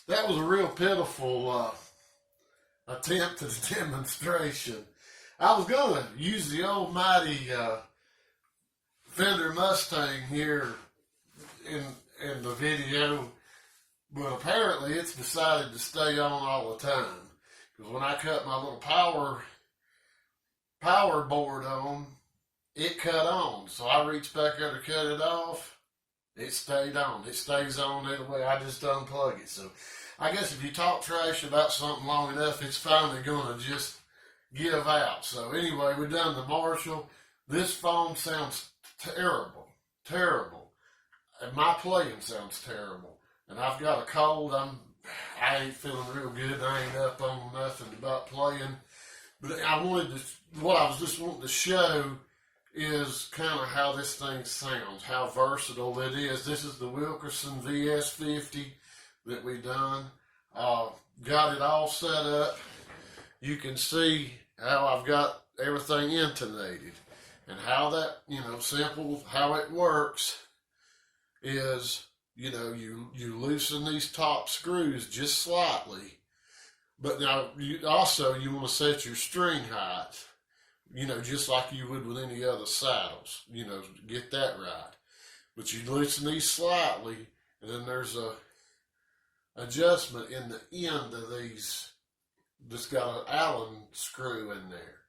that was a real pitiful attempt at a demonstration. I was gonna use the old mighty Fender Mustang here in the video, but apparently it's decided to stay on all the time. Because when I cut my little power board on, it cut on. So I reached back there to cut it off. It stayed on. It stays on either way. I just unplug it. So I guess if you talk trash about something long enough, it's finally going to just give out. So anyway, we've done the Marshall. This phone sounds terrible. Terrible. And my playing sounds terrible. And I've got a cold. I ain't feeling real good. I ain't up on nothing about playing. But what I was just wanting to show is kind of how this thing sounds, how versatile it is. This is the Wilkinson VS50 that we done. Got it all set up. You can see how I've got everything intonated. And how that, simple, how it works is, you loosen these top screws just slightly. But now, you want to set your string height, just like you would with any other saddles, get that right. But you loosen these slightly, and then there's a adjustment in the end of these that's got an Allen screw in there.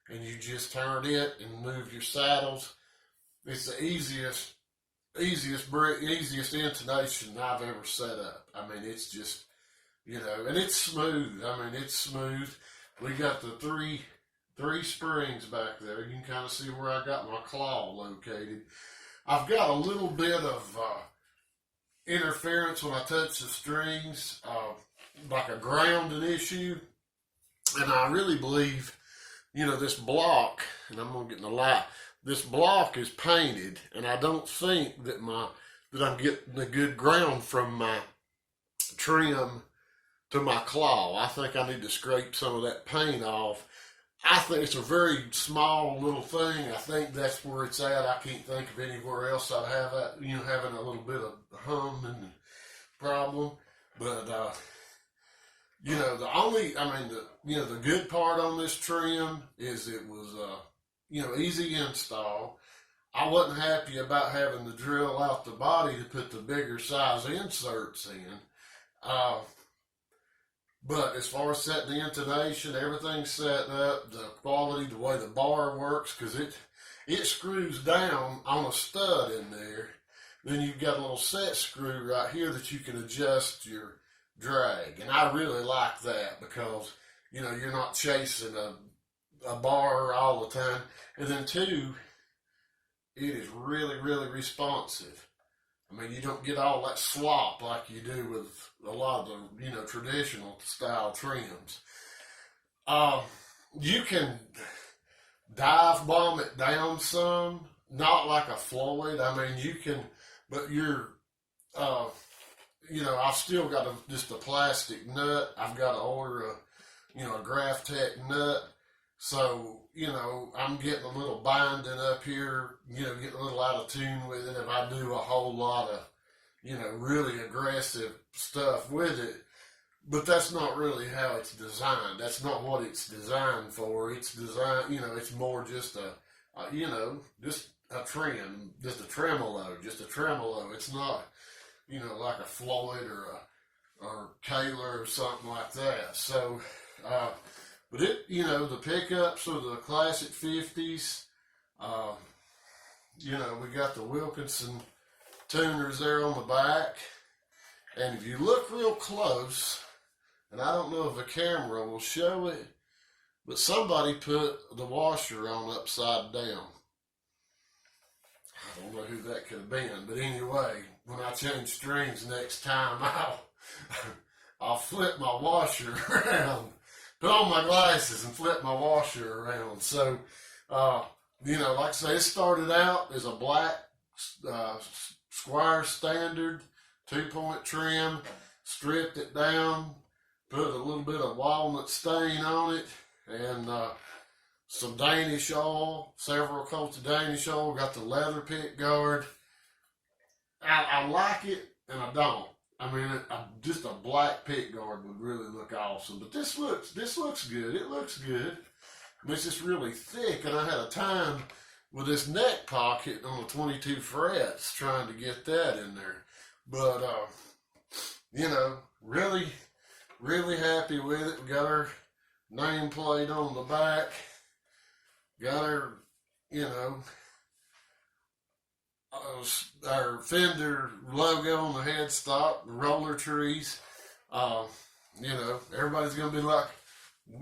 And you just turn it and move your saddles. It's the easiest intonation I've ever set up. I mean, it's just, and it's smooth. It's smooth. We got the three springs back there. You can kind of see where I got my claw located. I've got a little bit of interference when I touch the strings, like a grounding issue. And I really believe, this block, and I'm going to get in the light, this block is painted, and I don't think that I'm getting a good ground from my trim to my claw. I think I need to scrape some of that paint off. I think it's a very small little thing. I think that's where it's at. I can't think of anywhere else I'd have that, having a little bit of hum and problem. But, the good part on this trim is it was, easy install. I wasn't happy about having to drill out the body to put the bigger size inserts in. But as far as setting the intonation, everything's set up, the quality, the way the bar works, because it screws down on a stud in there. Then you've got a little set screw right here that you can adjust your drag. And I really like that because, you're not chasing a bar all the time. And then two, it is really, really responsive. You don't get all that slop like you do with a lot of the, traditional style trims. You can dive bomb it down some, not like a Floyd. You can, but I've still got just a plastic nut. I've got to order a Graphtec nut. So, I'm getting a little binding up here, getting a little out of tune with it if I do a whole lot of, really aggressive stuff with it. But that's not really how it's designed. That's not what it's designed for. It's designed, it's more just just a trim, just a tremolo. It's not, like a Floyd or Taylor or something like that. So, but the pickups are the classic 50s. We got the Wilkinson tuners there on the back. And if you look real close, and I don't know if the camera will show it, but somebody put the washer on upside down. I don't know who that could have been, but anyway, when I change strings next time, I'll flip my washer around, put on my glasses and flip my washer around. So, like I say, it started out as a black Squier standard 2-point trim, stripped it down, put a little bit of walnut stain on it, and some Danish oil, several coats of Danish oil, got the leather pick guard. I like it and I don't. I mean, just a black pick guard would really look awesome. But this looks good. It looks good. I mean, it's just really thick, and I had a time with this neck pocket on the 22 frets trying to get that in there. But you know, really, really happy with it. We got our nameplate on the back. Got our, you know, our fender logo on the headstock, roller trees. You know, everybody's gonna be like,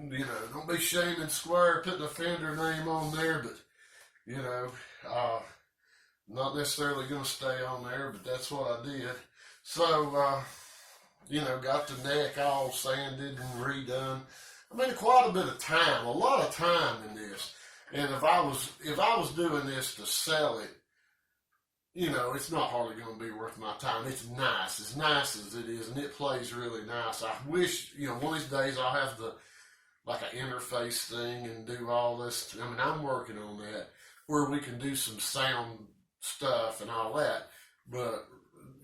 you know, don't be shaming Squier putting a fender name on there, but you know, not necessarily gonna stay on there, but that's what I did. So, you know, got the neck all sanded and redone. I mean, quite a bit of time, a lot of time in this. And if I was doing this to sell it, you know, it's not hardly going to be worth my time. It's nice, as nice as it is, and it plays really nice. I wish, you know, one of these days I'll have like an interface thing and do all this. I mean, I'm working on that where we can do some sound stuff and all that. But,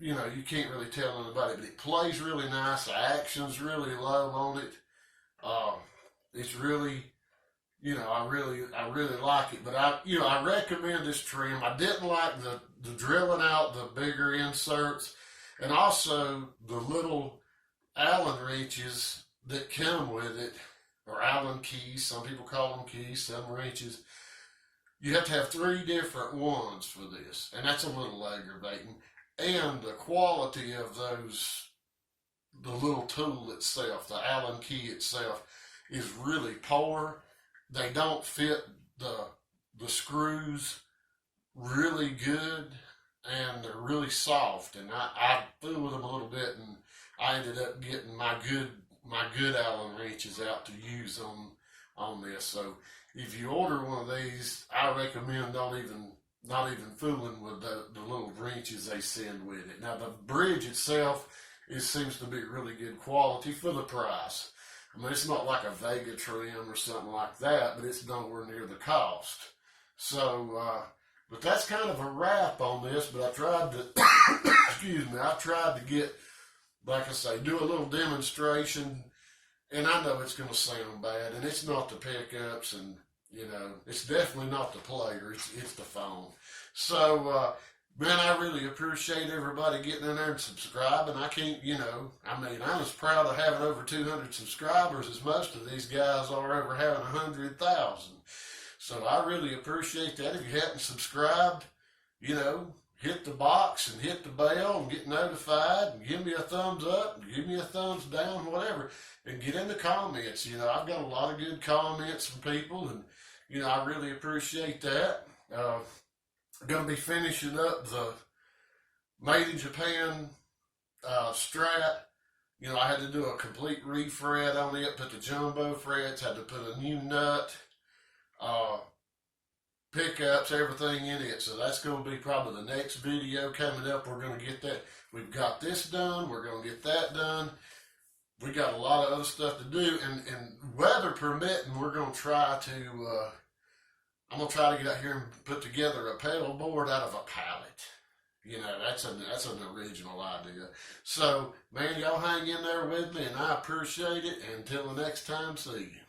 you know, you can't really tell anybody. But it plays really nice. The action's really low on it. It's really, you know, I really like it. But I recommend this trim. I didn't like the drilling out the bigger inserts, and also the little Allen wrenches that come with it, or Allen keys. Some people call them keys, some wrenches. You have to have 3 different ones for this, and that's a little aggravating. And the quality of the little tool itself, the Allen key itself, is really poor. They don't fit the screws really good, and they're really soft. And I fooled with them a little bit, and I ended up getting my good Allen wrenches out to use on this. So if you order one of these, I recommend not even fooling with the little wrenches they send with it. Now the bridge itself, it seems to be really good quality for the price. I mean, it's not like a Vega trim or something like that, but it's nowhere near the cost. So, but that's kind of a wrap on this. But I tried to, excuse me, I tried to get, like I say, do a little demonstration. And I know it's going to sound bad, and it's not the pickups, and you know, it's definitely not the player. It's the phone. So, man, I really appreciate everybody getting in there and subscribing. I can't, you know, I mean, I'm as proud of having over 200 subscribers as most of these guys are over having 100,000. So I really appreciate that. If you haven't subscribed, you know, hit the box and hit the bell and get notified and give me a thumbs up and give me a thumbs down, whatever, and get in the comments. You know, I've got a lot of good comments from people, and, you know, I really appreciate that. Going to be finishing up the Made in Japan strat. You know, I had to do a complete refret on it, put the jumbo frets, had to put a new nut, pickups, everything in it. So that's going to be probably the next video coming up. We're going to get that. We've got this done. We're going to get that done. We got a lot of other stuff to do, and weather permitting, we're going to try to. I'm going to try to get out here and put together a pedal board out of a pallet. You know, that's an original idea. So, man, y'all hang in there with me, and I appreciate it. Until the next time, see you.